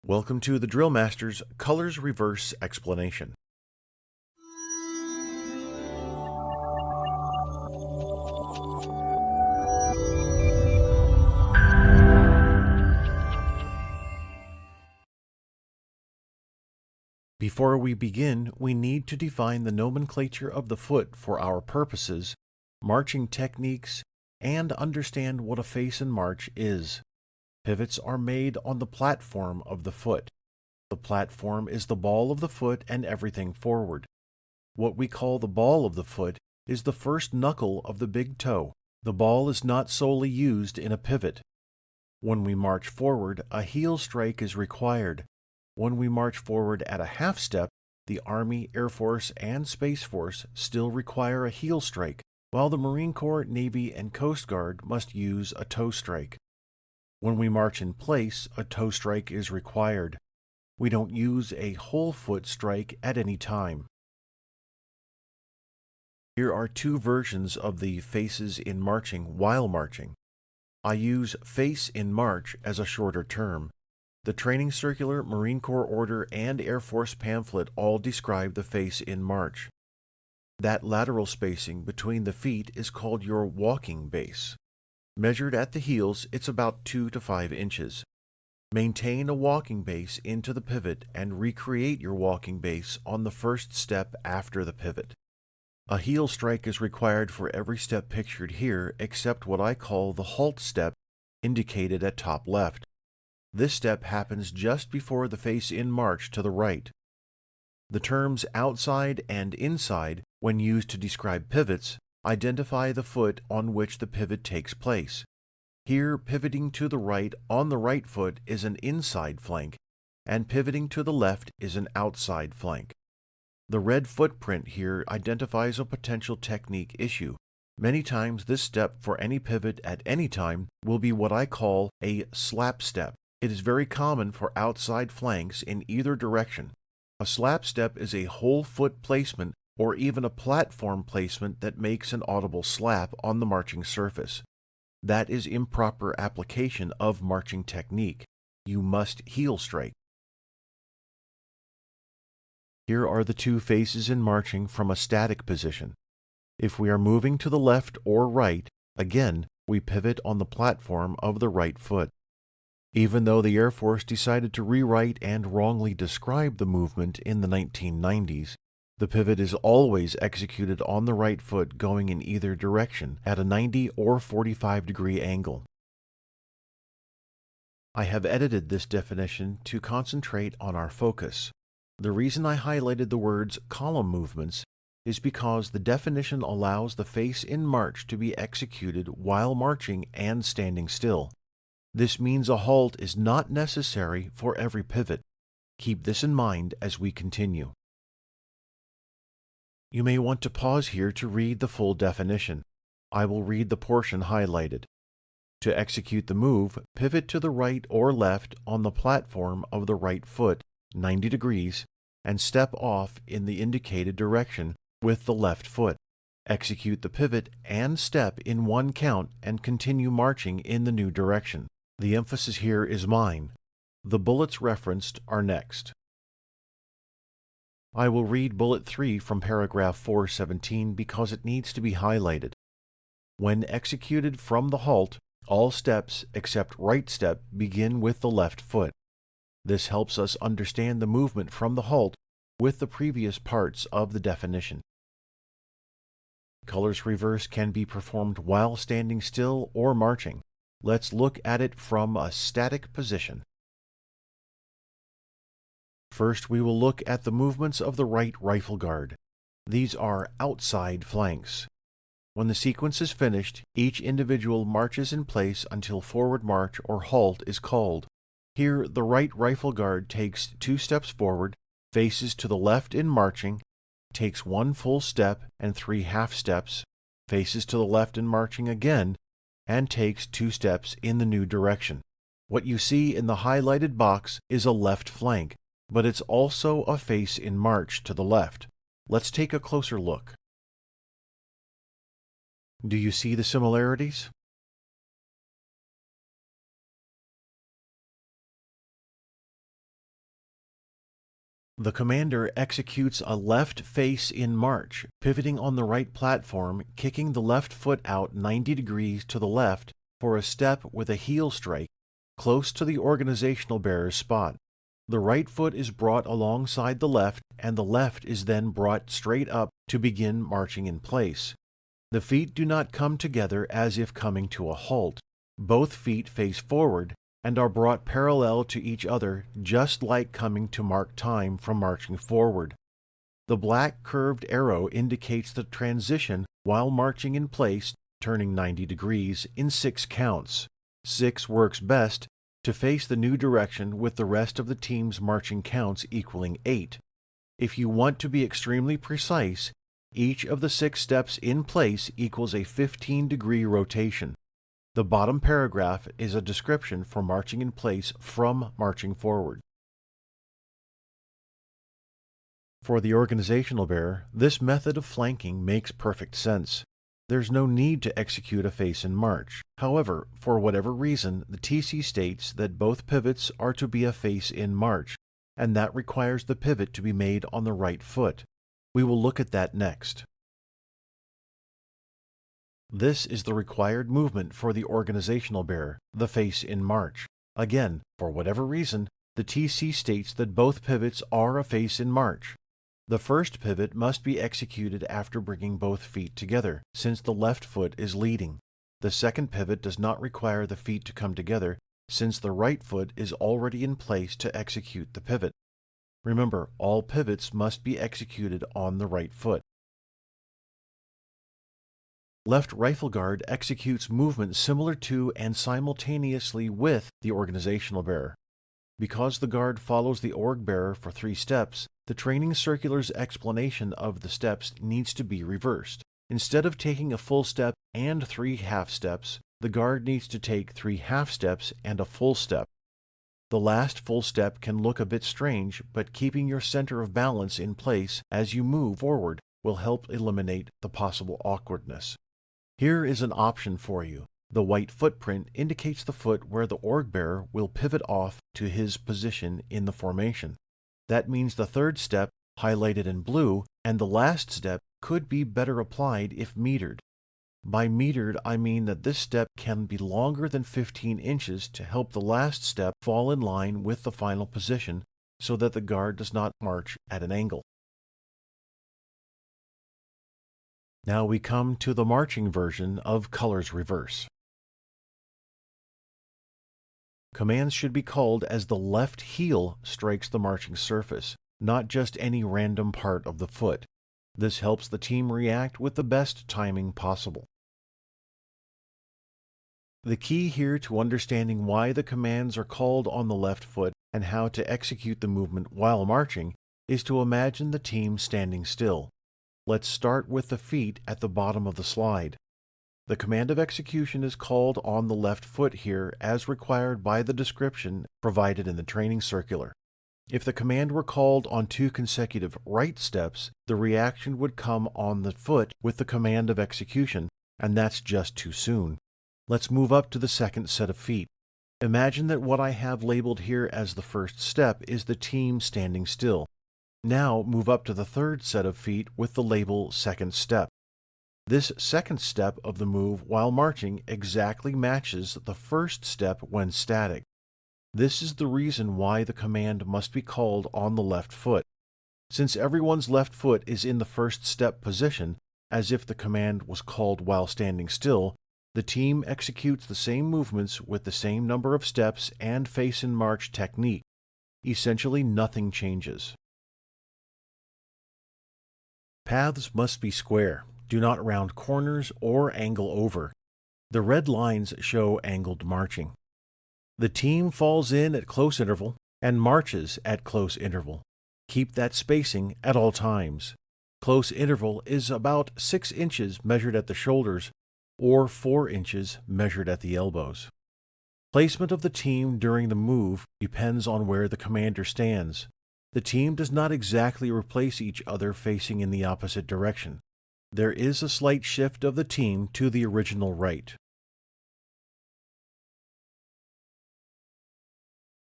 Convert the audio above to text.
Welcome to the DrillMaster's Colors Reverse Explanation. Before we begin, we need to define the nomenclature of the foot for our purposes, marching techniques, and understand what a face in march is. Pivots are made on the platform of the foot. The platform is the ball of the foot and everything forward. What we call the ball of the foot is the first knuckle of the big toe. The ball is not solely used in a pivot. When we march forward, a heel strike is required. When we march forward at a half step, the Army, Air Force, and Space Force still require a heel strike, while the Marine Corps, Navy, and Coast Guard must use a toe strike. When we march in place, a toe strike is required. We don't use a whole foot strike at any time. Here are two versions of the faces in marching while marching. I use face in march as a shorter term. The Training Circular, Marine Corps Order, and Air Force pamphlet all describe the face in march. That lateral spacing between the feet is called your walking base. Measured at the heels, it's about 2 to 5 inches. Maintain a walking base into the pivot and recreate your walking base on the first step after the pivot. A heel strike is required for every step pictured here except what I call the halt step, indicated at top left. This step happens just before the face in march to the right. The terms outside and inside, when used to describe pivots, identify the foot on which the pivot takes place. Here, pivoting to the right on the right foot is an inside flank, and pivoting to the left is an outside flank. The red footprint here identifies a potential technique issue. Many times this step for any pivot at any time will be what I call a slap step. It is very common for outside flanks in either direction. A slap step is a whole foot placement or even a platform placement that makes an audible slap on the marching surface. That is improper application of marching technique. You must heel strike. Here are the two faces in marching from a static position. If we are moving to the left or right, again, we pivot on the platform of the right foot. Even though the Air Force decided to rewrite and wrongly describe the movement in the 1990s, the pivot is always executed on the right foot going in either direction at a 90 or 45-degree angle. I have edited this definition to concentrate on our focus. The reason I highlighted the words column movements is because the definition allows the face in march to be executed while marching and standing still. This means a halt is not necessary for every pivot. Keep this in mind as we continue. You may want to pause here to read the full definition. I will read the portion highlighted. To execute the move, pivot to the right or left on the platform of the right foot, 90 degrees, and step off in the indicated direction with the left foot. Execute the pivot and step in one count and continue marching in the new direction. The emphasis here is mine. The bullets referenced are next. I will read bullet 3 from paragraph 417 because it needs to be highlighted. When executed from the halt, all steps except right step begin with the left foot. This helps us understand the movement from the halt with the previous parts of the definition. Colors reverse can be performed while standing still or marching. Let's look at it from a static position. First, we will look at the movements of the right rifle guard. These are outside flanks. When the sequence is finished, each individual marches in place until forward march or halt is called. Here, the right rifle guard takes 2 steps forward, faces to the left in marching, takes 1 full step and 3 half steps, faces to the left in marching again, and takes 2 steps in the new direction. What you see in the highlighted box is a left flank, but it's also a face in march to the left. Let's take a closer look. Do you see the similarities? The commander executes a left face in march, pivoting on the right platform, kicking the left foot out 90 degrees to the left for a step with a heel strike close to the organizational bearer's spot. The right foot is brought alongside the left, and the left is then brought straight up to begin marching in place. The feet do not come together as if coming to a halt. Both feet face forward and are brought parallel to each other, just like coming to mark time from marching forward. The black curved arrow indicates the transition while marching in place, turning 90 degrees in 6 counts. 6 works best to face the new direction, with the rest of the team's marching counts equaling 8. If you want to be extremely precise, each of the 6 steps in place equals a 15-degree rotation. The bottom paragraph is a description for marching in place from marching forward. For the organizational bearer, this method of flanking makes perfect sense. There's no need to execute a face in march. However, for whatever reason, the TC states that both pivots are to be a face in march, and that requires the pivot to be made on the right foot. We will look at that next. This is the required movement for the organizational bearer, the face in march. Again, for whatever reason, the TC states that both pivots are a face in march. The first pivot must be executed after bringing both feet together, since the left foot is leading. The second pivot does not require the feet to come together, since the right foot is already in place to execute the pivot. Remember, all pivots must be executed on the right foot. Left rifle guard executes movement similar to and simultaneously with the organizational bearer. Because the guard follows the org bearer for 3 steps, the training circular's explanation of the steps needs to be reversed. Instead of taking a full step and 3 half steps, the guard needs to take 3 half steps and a full step. The last full step can look a bit strange, but keeping your center of balance in place as you move forward will help eliminate the possible awkwardness. Here is an option for you. The white footprint indicates the foot where the org bearer will pivot off to his position in the formation. That means the third step, highlighted in blue, and the last step could be better applied if metered. By metered, I mean that this step can be longer than 15 inches to help the last step fall in line with the final position so that the guard does not march at an angle. Now we come to the marching version of colors reverse. Commands should be called as the left heel strikes the marching surface, not just any random part of the foot. This helps the team react with the best timing possible. The key here to understanding why the commands are called on the left foot and how to execute the movement while marching is to imagine the team standing still. Let's start with the feet at the bottom of the slide. The command of execution is called on the left foot here as required by the description provided in the training circular. If the command were called on 2 consecutive right steps, the reaction would come on the foot with the command of execution, and that's just too soon. Let's move up to the second set of feet. Imagine that what I have labeled here as the first step is the team standing still. Now move up to the third set of feet with the label second step. This second step of the move while marching exactly matches the first step when static. This is the reason why the command must be called on the left foot. Since everyone's left foot is in the first step position, as if the command was called while standing still, the team executes the same movements with the same number of steps and face in march technique. Essentially nothing changes. Paths must be square. Do not round corners or angle over. The red lines show angled marching. The team falls in at close interval and marches at close interval. Keep that spacing at all times. Close interval is about 6 inches measured at the shoulders or 4 inches measured at the elbows. Placement of the team during the move depends on where the commander stands. The team does not exactly replace each other facing in the opposite direction. There is a slight shift of the team to the original right.